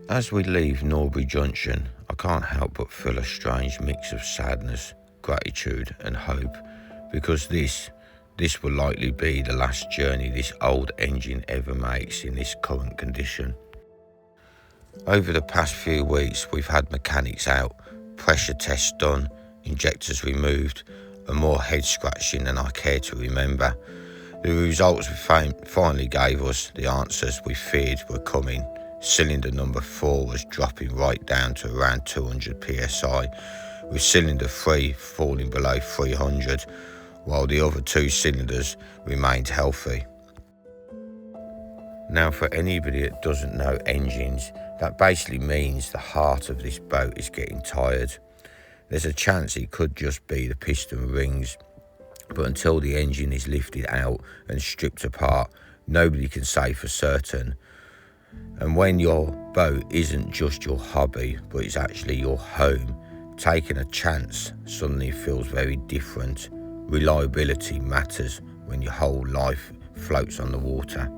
As we leave Norbury Junction, I can't help but feel a strange mix of sadness, gratitude and hope, because this will likely be the last journey this old engine ever makes in this current condition. Over the past few weeks, we've had mechanics out, pressure tests done, injectors removed, and more head scratching than I care to remember. The results finally gave us the answers we feared were coming. Cylinder number 4 was dropping right down to around 200 psi, with cylinder 3 falling below 300, while the other 2 cylinders remained healthy. Now, for anybody that doesn't know engines, that basically means the heart of this boat is getting tired. There's a chance it could just be the piston rings, but until the engine is lifted out and stripped apart, nobody can say for certain. And when your boat isn't just your hobby, but it's actually your home, taking a chance suddenly feels very different. Reliability matters when your whole life floats on the water.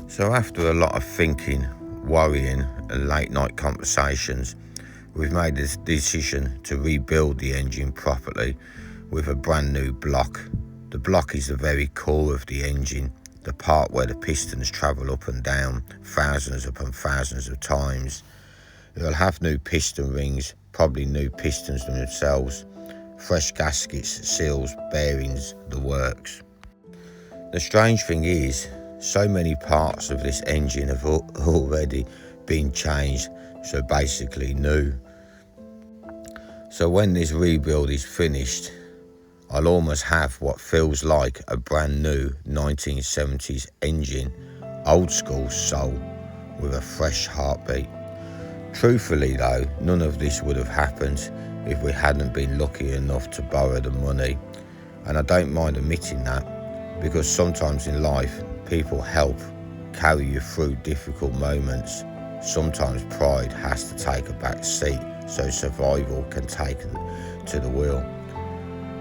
So after a lot of thinking, worrying and late night conversations, we've made this decision to rebuild the engine properly with a brand new block. The block is the very core of the engine, the part where the pistons travel up and down thousands upon thousands of times. It will have new piston rings, probably new pistons themselves, fresh gaskets, seals, bearings, the works. The strange thing is, so many parts of this engine have already been changed, so basically new. So when this rebuild is finished, I'll almost have what feels like a brand new 1970s engine, old school soul, with a fresh heartbeat. Truthfully though, none of this would have happened if we hadn't been lucky enough to borrow the money. And I don't mind admitting that, because sometimes in life, people help carry you through difficult moments. Sometimes pride has to take a back seat so survival can take to the wheel.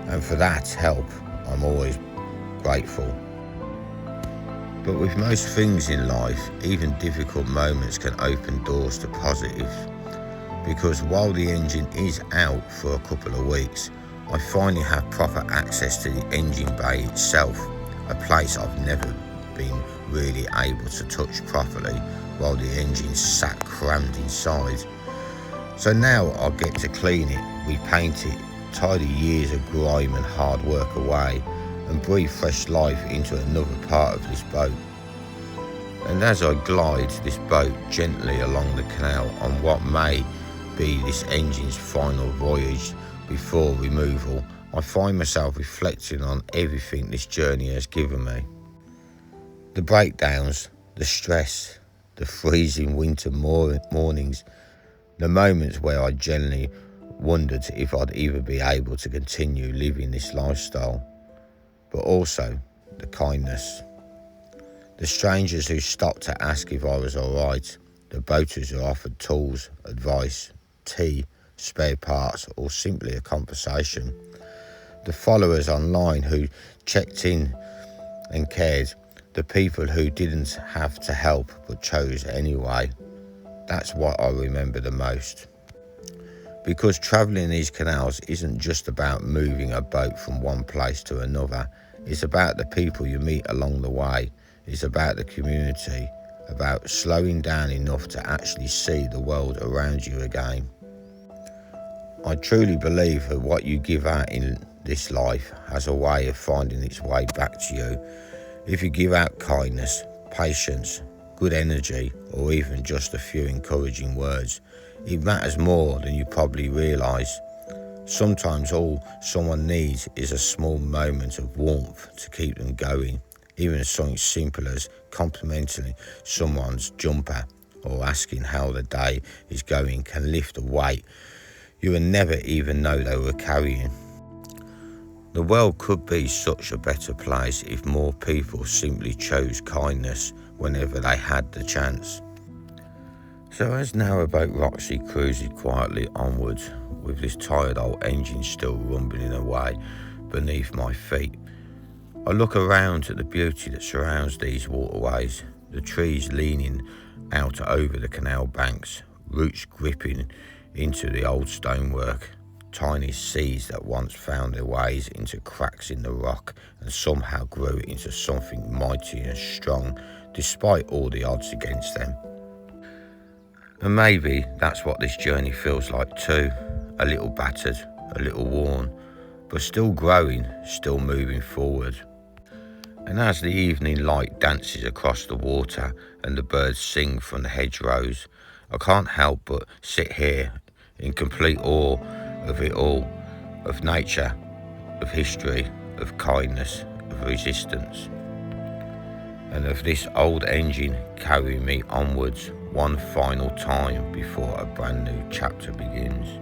And for that help, I'm always grateful. But with most things in life, even difficult moments can open doors to positives. Because while the engine is out for a couple of weeks, I finally have proper access to the engine bay itself, a place I've never been really able to touch properly while the engine sat crammed inside. So now I'll get to clean it, repaint it, tidy years of grime and hard work away, and breathe fresh life into another part of this boat. And as I glide this boat gently along the canal on what may be this engine's final voyage before removal, I find myself reflecting on everything this journey has given me. The breakdowns, the stress, the freezing winter mornings, the moments where I genuinely wondered if I'd ever be able to continue living this lifestyle, but also the kindness. The strangers who stopped to ask if I was alright, the boaters who offered tools, advice, tea, spare parts, or simply a conversation. The followers online who checked in and cared, the people who didn't have to help but chose anyway. That's what I remember the most. Because travelling these canals isn't just about moving a boat from one place to another, it's about the people you meet along the way, it's about the community, about slowing down enough to actually see the world around you again. I truly believe that what you give out in this life has a way of finding its way back to you. If you give out kindness, patience, good energy, or even just a few encouraging words, it matters more than you probably realise. Sometimes all someone needs is a small moment of warmth to keep them going. Even something simple as complimenting someone's jumper or asking how the day is going can lift a weight you would never even know they were carrying. The world could be such a better place if more people simply chose kindness whenever they had the chance. So as Narrowboat Roxy cruises quietly onwards, with this tired old engine still rumbling away beneath my feet, I look around at the beauty that surrounds these waterways, the trees leaning out over the canal banks, roots gripping into the old stonework, tiny seeds that once found their ways into cracks in the rock and somehow grew into something mighty and strong despite all the odds against them. And maybe that's what this journey feels like too, a little battered, a little worn, but still growing, still moving forward. And as the evening light dances across the water and the birds sing from the hedgerows, I can't help but sit here in complete awe of it all, of nature, of history, of kindness, of resistance, and of this old engine carrying me onwards one final time before a brand new chapter begins.